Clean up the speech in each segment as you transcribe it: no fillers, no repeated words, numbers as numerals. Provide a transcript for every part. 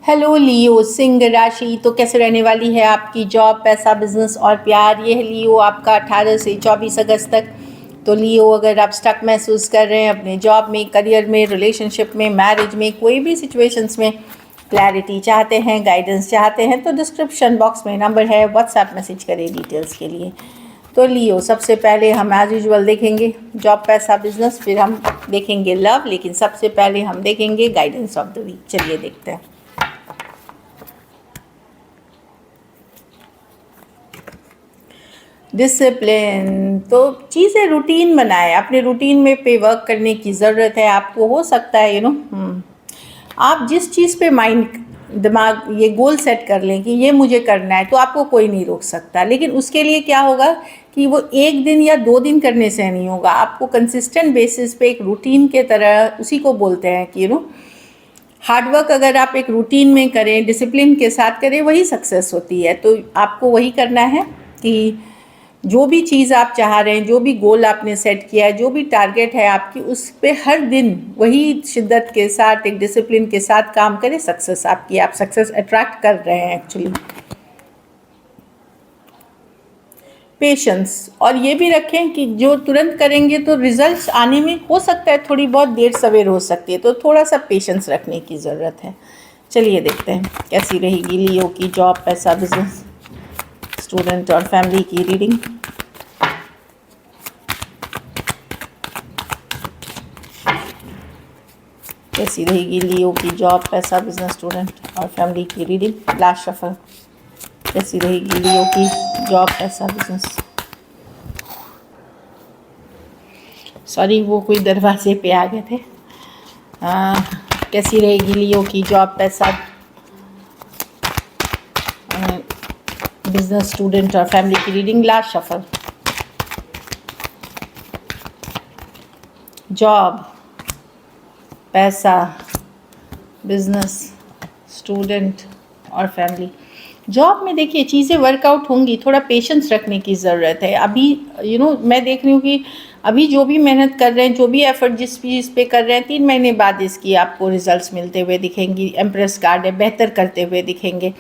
Hello लियो सिंह राशि। तो कैसे रहने वाली है आपकी जॉब, पैसा, बिजनेस और प्यार। ये है लियो आपका 18 से 24 अगस्त तक। तो लियो, अगर आप स्टक महसूस कर रहे हैं अपने जॉब में, करियर में, रिलेशनशिप में, मैरिज में, कोई भी सिचुएशंस में क्लैरिटी चाहते हैं, गाइडेंस चाहते हैं, तो डिस्क्रिप्शन बॉक्स में नंबर है, व्हाट्सएप मैसेज करें डिटेल्स के लिए। तो लियो, सबसे पहले हम एज यूजुअल देखेंगे जॉब, पैसा, बिजनेस, फिर हम देखेंगे लव, लेकिन सबसे पहले हम देखेंगे गाइडेंस ऑफ द वीक। चलिए देखते हैं। डिसिप्लिन, तो चीज़ें रूटीन बनाए, अपने रूटीन में पे वर्क करने की ज़रूरत है आपको। हो सकता है आप जिस चीज़ पे माइंड, दिमाग ये गोल सेट कर लें कि ये मुझे करना है, तो आपको कोई नहीं रोक सकता। लेकिन उसके लिए क्या होगा कि वो एक दिन या 2 दिन करने से नहीं होगा, आपको कंसिस्टेंट बेसिस पे एक रूटीन के तरह, उसी को बोलते हैं कि हार्डवर्क अगर आप एक रूटीन में करें, डिसिप्लिन के साथ करें, वही सक्सेस होती है। तो आपको वही करना है कि जो भी चीज़ आप चाह रहे हैं, जो भी गोल आपने सेट किया है, जो भी टारगेट है आपकी, उस पे हर दिन वही शिद्दत के साथ, एक डिसिप्लिन के साथ काम करें, सक्सेस आपकी, आप सक्सेस अट्रैक्ट कर रहे हैं एक्चुअली। पेशेंस, और ये भी रखें कि जो तुरंत करेंगे तो रिजल्ट्स आने में हो सकता है थोड़ी बहुत देर सवेर हो सकती है, तो थोड़ा सा पेशेंस रखने की ज़रूरत है। चलिए देखते हैं कैसी रहेगी लियो की जॉब, पैसा, बिजनेस, स्टूडेंट और फैमिली की रीडिंग। कैसी रहेगी लियो की जॉब, पैसा, बिजनेस, स्टूडेंट और फैमिली की रीडिंग। Last shuffle. कैसी रहेगी लियो की जॉब, पैसा, बिजनेस। सॉरी, वो कोई दरवाजे पे आ गए थे। कैसी रहेगी लियो की जॉब, पैसा, बिजनेस, स्टूडेंट और फैमिली की रीडिंग। Last shuffle. जॉब, पैसा, बिजनेस, स्टूडेंट और फैमिली। जॉब में देखिए चीज़ें वर्कआउट होंगी, थोड़ा पेशेंस रखने की ज़रूरत है। अभी मैं देख रही हूँ कि अभी जो भी मेहनत कर रहे हैं, जो भी एफर्ट जिस चीज़ पे कर रहे हैं, 3 महीने बाद इसकी आपको रिजल्ट्स मिलते हुए दिखेंगी। एम्प्रेस कार्ड है, बेहतर करते हुए दिखेंगे।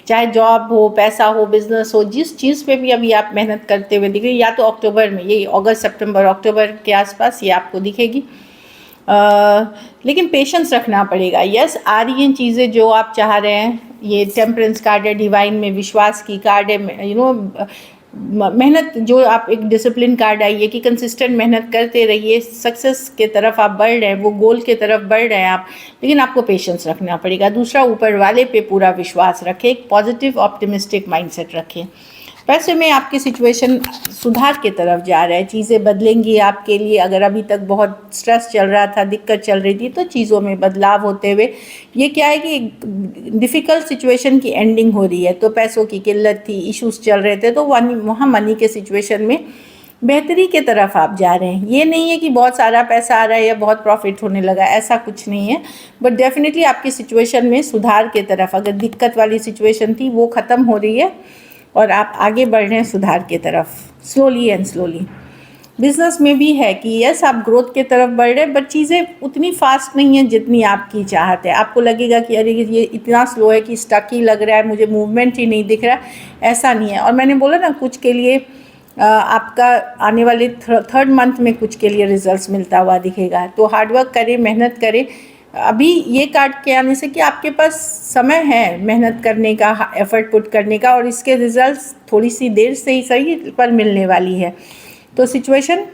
चाहे जॉब हो, पैसा हो, बिजनेस हो, जिस चीज़ पे भी अभी आप मेहनत करते हुए दिखेंगे, या तो अक्टूबर में, ये अगस्त, सितंबर, अक्टूबर के आसपास ये आपको दिखेगी। लेकिन पेशेंस रखना पड़ेगा। यस, आ रही हैं चीज़ें जो आप चाह रहे हैं। ये टेम्परेंस कार्ड है, डिवाइन में विश्वास की कार्ड है। मेहनत, जो आप एक डिसिप्लिन कार्ड आई है कि कंसिस्टेंट मेहनत करते रहिए, सक्सेस के तरफ आप बढ़ रहे हैं, वो गोल के तरफ बढ़ रहे हैं आप। लेकिन आपको पेशेंस रखना पड़ेगा। दूसरा, ऊपर वाले पे पूरा विश्वास रखें, एक पॉजिटिव ऑप्टिमिस्टिक माइंडसेट रखें। पैसे में आपकी सिचुएशन सुधार की तरफ जा रहा है, चीज़ें बदलेंगी आपके लिए। अगर अभी तक बहुत स्ट्रेस चल रहा था, दिक्कत चल रही थी, तो चीज़ों में बदलाव होते हुए ये क्या है कि डिफ़िकल्ट सिचुएशन की एंडिंग हो रही है। तो पैसों की किल्लत थी, इश्यूज चल रहे थे, तो वहाँ मनी के सिचुएशन में बेहतरी के तरफ आप जा रहे हैं। ये नहीं है कि बहुत सारा पैसा आ रहा है या बहुत प्रॉफिट होने लगा, ऐसा कुछ नहीं है। बट डेफिनेटली आपकी सिचुएशन में सुधार के तरफ, अगर दिक्कत वाली सिचुएशन थी वो ख़त्म हो रही है और आप आगे बढ़ रहे हैं सुधार के तरफ, स्लोली एंड स्लोली। बिजनेस में भी है कि यस, आप ग्रोथ के तरफ बढ़ रहे हैं, बट चीज़ें उतनी फास्ट नहीं है जितनी आपकी चाहत है। आपको लगेगा कि अरे ये इतना स्लो है कि स्टक ही लग रहा है, मुझे मूवमेंट ही नहीं दिख रहा, ऐसा नहीं है। और मैंने बोला ना, कुछ के लिए आपका आने वाले 3rd मंथ में कुछ के लिए रिजल्ट्स मिलता हुआ दिखेगा। तो हार्डवर्क करें, मेहनत करें। अभी ये कार्ड के आने से कि आपके पास समय है मेहनत करने का, एफर्ट पुट करने का, और इसके रिजल्ट्स थोड़ी सी देर से ही सही पर मिलने वाली है। तो सिचुएशन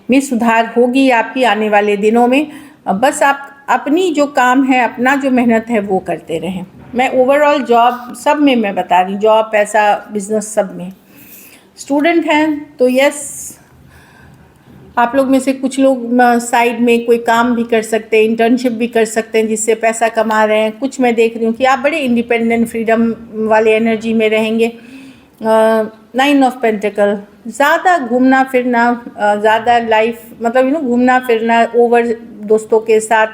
में सुधार होगी आपकी आने वाले दिनों में। बस आप अपनी जो काम है, अपना जो मेहनत है वो करते रहें। मैं ओवरऑल जॉब सब में मैं बता रही हूँ, जॉब, पैसा, बिजनेस, सब में। स्टूडेंट हैं तो यस, आप लोग में से कुछ लोग साइड में कोई काम भी कर सकते हैं, इंटर्नशिप भी कर सकते हैं जिससे पैसा कमा रहे हैं। कुछ मैं देख रही हूँ कि आप बड़े इंडिपेंडेंट, फ्रीडम वाले एनर्जी में रहेंगे। 9 ऑफ पेंटिकल, ज़्यादा घूमना फिरना, ज़्यादा लाइफ मतलब घूमना फिरना, ओवर दोस्तों के साथ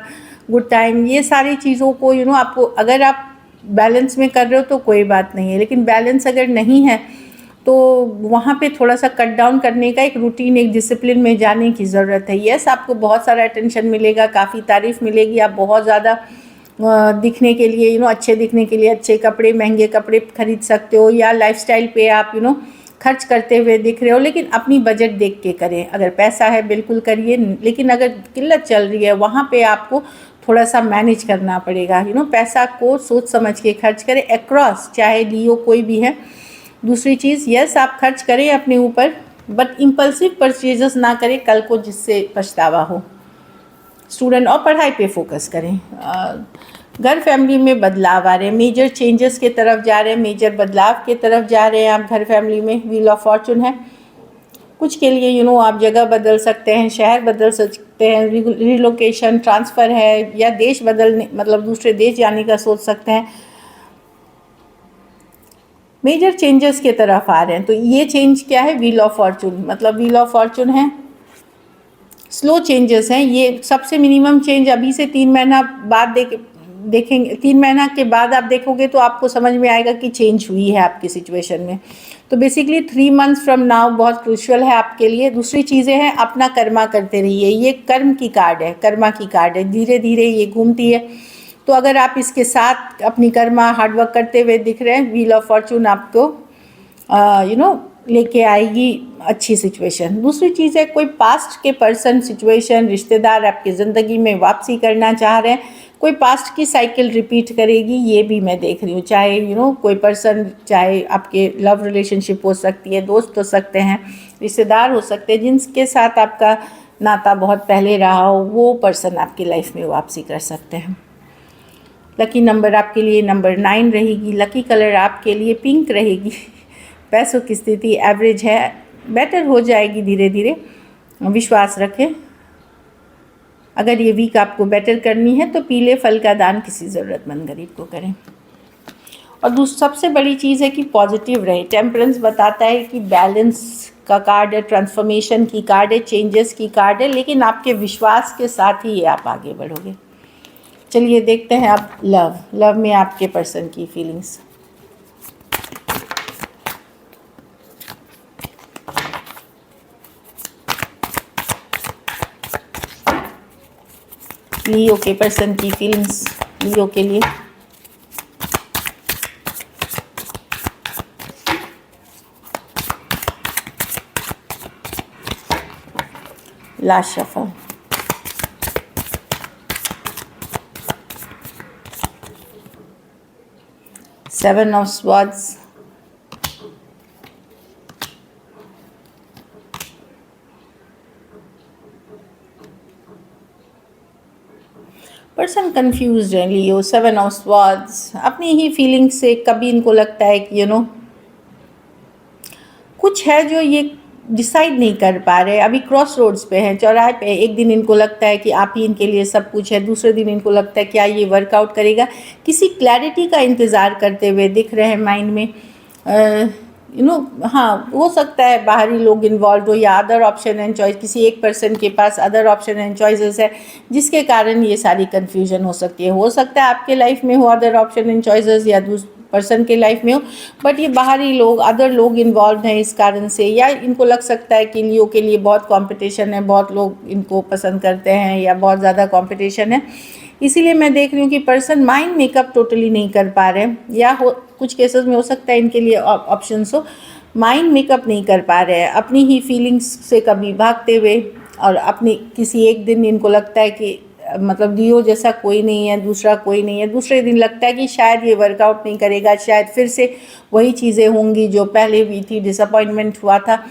गुड टाइम, ये सारी चीज़ों को आपको, अगर आप बैलेंस में कर रहे हो तो कोई बात नहीं है। लेकिन बैलेंस अगर नहीं है तो वहाँ पे थोड़ा सा कट डाउन करने का, एक रूटीन, एक डिसिप्लिन में जाने की ज़रूरत है। यस, आपको बहुत सारा अटेंशन मिलेगा, काफ़ी तारीफ़ मिलेगी, आप बहुत ज़्यादा दिखने के लिए अच्छे दिखने के लिए अच्छे कपड़े, महंगे कपड़े खरीद सकते हो, या लाइफस्टाइल पे आप खर्च करते हुए दिख रहे हो, लेकिन अपनी बजट देख के करें। अगर पैसा है बिल्कुल करिए, लेकिन अगर किल्लत चल रही है वहाँ पे आपको थोड़ा सा मैनेज करना पड़ेगा। पैसा को सोच समझ के खर्च करें अक्रॉस, चाहे लियो कोई भी है। दूसरी चीज़, यस आप खर्च करें अपने ऊपर, बट इम्पल्सिव परचेजेस ना करें कल को जिससे पछतावा हो। स्टूडेंट और पढ़ाई पे फोकस करें। घर फैमिली में बदलाव आ रहे हैं, मेजर चेंजेस के तरफ जा रहे हैं, मेजर बदलाव के तरफ जा रहे हैं आप घर फैमिली में। व्हील ऑफ फॉर्चून है, कुछ के लिए आप जगह बदल सकते हैं, शहर बदल सकते हैं, रिलोकेशन ट्रांसफ़र है, या देश बदलने मतलब दूसरे देश जाने का सोच सकते हैं। मेजर चेंजेस के तरफ आ रहे हैं। तो ये चेंज क्या है? व्हील ऑफ फॉर्चून, मतलब व्हील ऑफ फॉर्चून है, स्लो चेंजेस हैं। ये सबसे मिनिमम चेंज अभी से 3 महीना बाद देखेंगे, 3 महीना के बाद आप देखोगे तो आपको समझ में आएगा कि चेंज हुई है आपकी सिचुएशन में। तो बेसिकली 3 मंथ्स फ्रॉम नाउ बहुत क्रूशियल है आपके लिए। दूसरी चीज़ें हैं, अपना कर्मा करते रहिए। ये कर्म की कार्ड है, कर्मा की कार्ड है, धीरे धीरे ये घूमती है। तो अगर आप इसके साथ अपनी कर्मा हार्डवर्क करते हुए दिख रहे हैं, व्हील ऑफ फॉर्चून आपको लेके आएगी अच्छी सिचुएशन। दूसरी चीज़ है, कोई पास्ट के पर्सन, सिचुएशन, रिश्तेदार आपकी ज़िंदगी में वापसी करना चाह रहे हैं। कोई पास्ट की साइकिल रिपीट करेगी, ये भी मैं देख रही हूँ। चाहे कोई पर्सन, चाहे आपके लव रिलेशनशिप हो सकती है, दोस्त हो सकते हैं, रिश्तेदार हो सकते हैं, जिनके साथ आपका नाता बहुत पहले रहा हो, वो पर्सन आपकी लाइफ में वापसी कर सकते हैं। लकी नंबर आपके लिए नंबर 9 रहेगी। लकी कलर आपके लिए पिंक रहेगी। पैसों की स्थिति एवरेज है, बेटर हो जाएगी धीरे धीरे, विश्वास रखें। अगर ये वीक आपको बेटर करनी है तो पीले फल का दान किसी ज़रूरतमंद गरीब को करें। और सबसे बड़ी चीज़ है कि पॉजिटिव रहे। टेम्परेंस बताता है कि बैलेंस का कार्ड है, ट्रांसफॉर्मेशन की कार्ड है, चेंजेस की कार्ड है, लेकिन आपके विश्वास के साथ ही ये आप आगे बढ़ोगे। चलिए देखते हैं अब लव में आपके पर्सन की फीलिंग्स। लियो के पर्सन की फीलिंग्स, लियो के लिए। Last shuffle. Seven of swords, person confuse है लियो। सेवन ऑफ स्वॉर्ड्स, अपनी ही फीलिंग से कभी इनको लगता है कि कुछ है जो ये डिसाइड नहीं कर पा रहे, अभी क्रॉस रोड्स पे हैं, चौराहे पे। एक दिन इनको लगता है कि आप ही इनके लिए सब कुछ है, दूसरे दिन इनको लगता है क्या ये वर्कआउट करेगा। किसी क्लैरिटी का इंतज़ार करते हुए दिख रहे हैं माइंड में। हाँ, हो सकता है बाहरी लोग इन्वॉल्व हो, या अदर ऑप्शन एंड चॉइस, किसी एक पर्सन के पास अदर ऑप्शन एंड चॉइसेस है, जिसके कारण ये सारी कन्फ्यूजन हो सकती है। हो सकता है आपके लाइफ में हो अदर ऑप्शन एंड चॉइसेस, या पर्सन के लाइफ में हो, बट ये बाहरी लोग, अदर लोग इन्वॉल्व हैं इस कारण से। या इनको लग सकता है कि लियो के लिए बहुत कंपटीशन है, बहुत लोग इनको पसंद करते हैं, या बहुत ज़्यादा कंपटीशन है। इसीलिए मैं देख रही हूँ कि पर्सन माइंड मेकअप टोटली नहीं कर पा रहे हैं, या कुछ केसेस में हो सकता है इनके लिए ऑप्शंस हो, माइंड मेकअप नहीं कर पा रहे हैं, अपनी ही फीलिंग्स से कभी भागते हुए। और अपनी किसी एक दिन इनको लगता है कि मतलब लियो जैसा कोई नहीं है, दूसरा कोई नहीं है। दूसरे दिन लगता है कि शायद ये वर्कआउट नहीं करेगा, शायद फिर से वही चीज़ें होंगी जो पहले हुई थी, डिसअपॉइंटमेंट हुआ था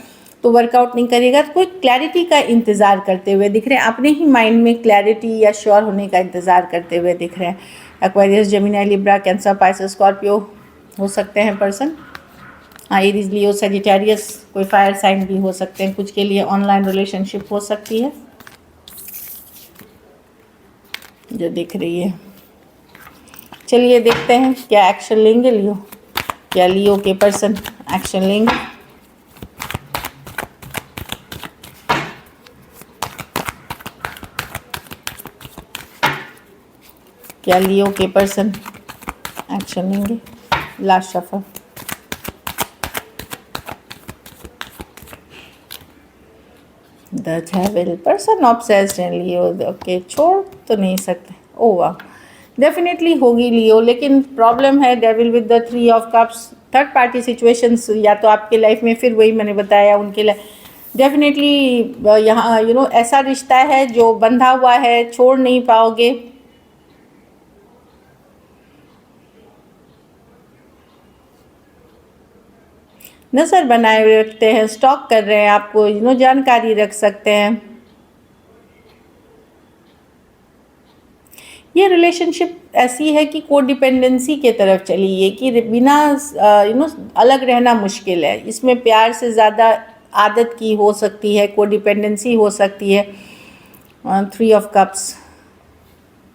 तो वर्कआउट नहीं करेगा। तो कोई क्लैरिटी का इंतज़ार करते हुए दिख रहे हैं, अपने ही माइंड में क्लैरिटी या श्योर होने का इंतज़ार करते हुए दिख रहे हैं। Aquarius, Gemini, Libra, cancer, Pisces, Scorpio हो सकते हैं पर्सन। एरीज, लियो, सजिटेरियस, कोई फायर साइन भी हो सकते हैं। कुछ के लिए ऑनलाइन रिलेशनशिप हो सकती है जो दिख रही है। चलिए देखते हैं क्या एक्शन लेंगे लियो, क्या लियो के पर्सन एक्शन लेंगे। क्या लियो के पर्सन एक्शन लेंगे। Last shuffle. The devil, person obsessed है लियो। ओके, छोड़ तो नहीं सकते। ओ वाह, डेफिनेटली होगी लियो, लेकिन प्रॉब्लम है devil with the 3 of cups, third party situations, या तो आपके लाइफ में फिर वही मैंने बताया उनके लिए डेफिनेटली यहाँ ऐसा रिश्ता है जो बंधा हुआ है, छोड़ नहीं पाओगे। नज़र बनाए हुए रखते हैं, स्टॉक कर रहे हैं आपको, जानकारी रख सकते हैं। ये रिलेशनशिप ऐसी है कि कोडिपेंडेंसी के तरफ चली है कि बिना अलग रहना मुश्किल है। इसमें प्यार से ज़्यादा आदत की हो सकती है, कोडिपेंडेंसी हो सकती है। 3 ऑफ कप्स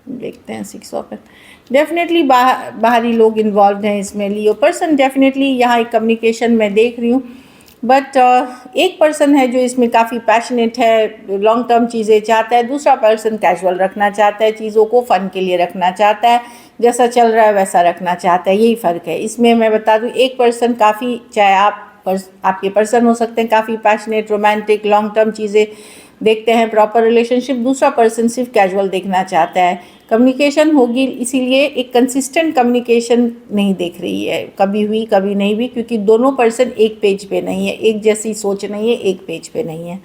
देखते हैं, 6 ऑफ डेफिनेटली बाहरी लोग इन्वॉल्व हैं इसमें। लियो पर्सन डेफिनेटली यहाँ एक कम्युनिकेशन मैं देख रही हूँ, बट एक पर्सन है जो इसमें काफ़ी पैशनेट है, लॉन्ग टर्म चीज़ें चाहता है। दूसरा पर्सन कैजुअल रखना चाहता है, चीज़ों को फ़न के लिए रखना चाहता है, जैसा चल रहा है वैसा रखना चाहता है। यही फ़र्क है इसमें। मैं बता दूँ, एक पर्सन काफ़ी, चाहे आपके पर्सन हो सकते हैं काफ़ी पैशनेट, रोमांटिक, लॉन्ग टर्म चीज़ें देखते हैं, प्रॉपर रिलेशनशिप। दूसरा पर्सन सिर्फ कैजुअल देखना चाहता है। कम्युनिकेशन होगी, इसीलिए एक कंसिस्टेंट कम्युनिकेशन नहीं देख रही है, कभी हुई कभी नहीं हुई, क्योंकि दोनों पर्सन एक पेज पे नहीं है, एक जैसी सोच नहीं है, एक पेज पे नहीं है।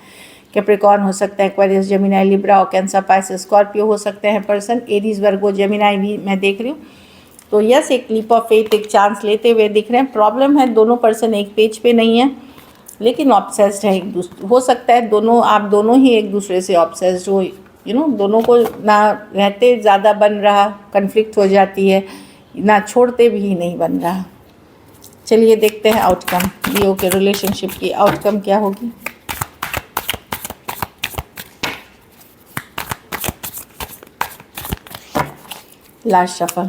कैप्रिकॉर्न हो सकता है, एक्वेरियस, जेमिनाई, लिब्रा और कैंसर, पाइसेस, स्कॉर्पियो हो सकते हैं पर्सन। एरीज, वर्गो, जेमिनाई भी मैं देख रही हूँ। तो यस, एक लीप ऑफ फेथ, एक चांस लेते हुए दिख रहे हैं। प्रॉब्लम है दोनों पर्सन एक पेज पे नहीं है, लेकिन ऑब्सेस्ड है एक दूसरे। हो सकता है आप दोनों ही एक दूसरे से ऑब्सेस्ड हो, दोनों को ना रहते ज़्यादा बन रहा, कन्फ्लिक्ट हो जाती है, ना छोड़ते भी नहीं बन रहा। चलिए देखते हैं आउटकम, लियो के रिलेशनशिप की आउटकम क्या होगी। Last shuffle.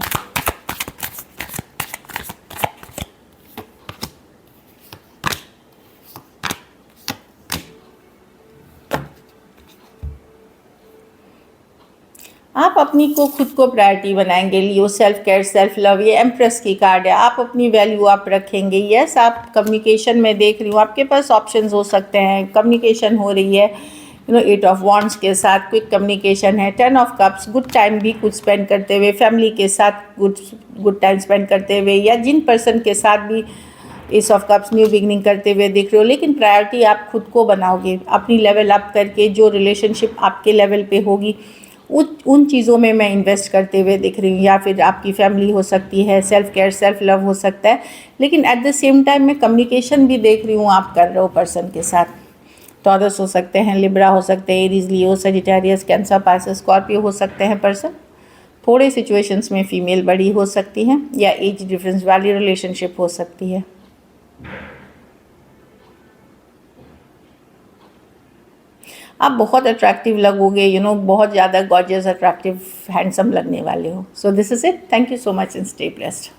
आप अपनी को खुद को प्रायोरिटी बनाएंगे, लियो सेल्फ केयर, सेल्फ लव। ये एम्प्रेस की कार्ड है। आप अपनी वैल्यू आप रखेंगे। यस, आप कम्युनिकेशन में देख रही हूँ, आपके पास ऑप्शंस हो सकते हैं, कम्युनिकेशन हो रही है। 8 ऑफ वॉन्ड्स के साथ क्विक कम्युनिकेशन है। 10 ऑफ कप्स, गुड टाइम भी कुछ स्पेंड करते हुए, फैमिली के साथ गुड टाइम स्पेंड करते हुए, या जिन पर्सन के साथ भी S of cups, new beginning करते हुए दिख रहे हो। लेकिन प्रायोरिटी आप खुद को बनाओगे, अपनी लेवल अप करके। जो रिलेशनशिप आपके लेवल पे होगी उन चीज़ों में मैं इन्वेस्ट करते हुए दिख रही हूँ, या फिर आपकी फैमिली हो सकती है, सेल्फ केयर, सेल्फ लव हो सकता है। लेकिन एट द सेम टाइम मैं कम्युनिकेशन भी देख रही हूँ आप कर रहे हो पर्सन के साथ। टॉरस हो सकते हैं, लिब्रा हो सकते हैं, एरीज, लियो, सजिटेरियस, कैंसर, पाइसेस, स्कॉर्पियो हो सकते हैं पर्सन। थोड़े सिचुएशंस में फीमेल बड़ी हो सकती हैं, या एज डिफरेंस वाली रिलेशनशिप हो सकती है। आप बहुत अट्रैक्टिव लगोगे, बहुत ज़्यादा गॉर्जियस, अट्रैक्टिव, हैंडसम लगने वाले हो। So this is it. Thank you so much and stay blessed.